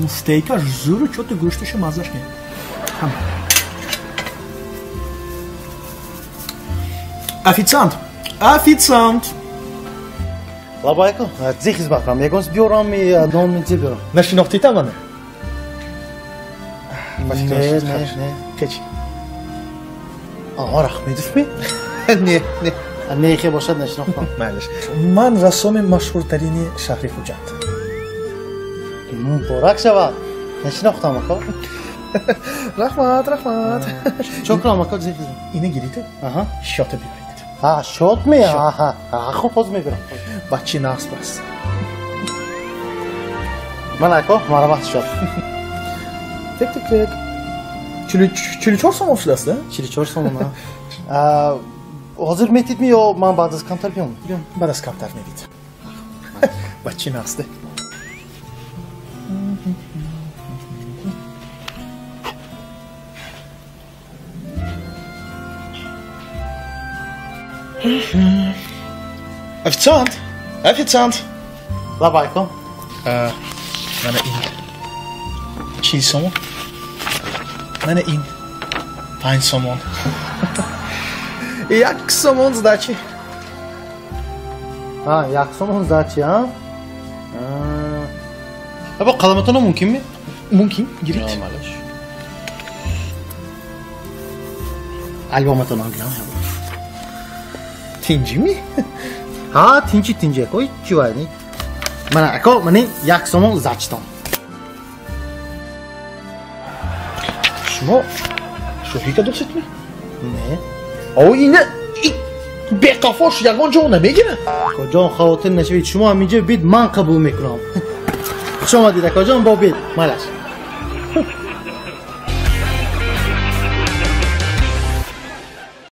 Стейка жиру, что-то гуштыше мазашне. Официант! Официант! Лабайко, зихиз бахрам. Ягонс биорам и номинце биорам. Нашинохтита мана? Не. Кеч? Аға Рахмедов ми? Не. Нехе бошад нашинохтам. Майлиш. Ман рассоми машҳуртарини шаҳри Хуҷанд. Муборак шавад. Нашинохтам ака. Рахмат. Чокрам ака зихиз. Ина гирите? Аха. Шота биёред. Шот ми? Аха. Хуб ҳоз мебирам. Бачи нағз бас. Ман ака, марават шот. Тек. 44 сомон шудааст, да? 44 сомон. Ҳозир метидми ё ман баъд аз камтар биём? Баъд аз камтар медид. Бачи нағз, да? Официант! Лабайко. Mana in 40 сомон. Mana in 5 сомон. 1 сомон сдачи. 1 сомон сдачи, а? Аба қаламатона мумкин ми? Мумкин, гирит. Малаш. Альбоматона гирам. Тинҷими? Ҳа, тинҷи ако, чӣ вайни? Мана ако, мани 1 сомон зачтам. Шумо шӯҳига дӯстедми? Не. О, ина беқафош ягон ҷо намегира? Акоҷон хавотир нашавед, шумо ҳаминҷо бид, ман қабул мекунам. Хуш омадид акоҷон, бо бид. Малаш.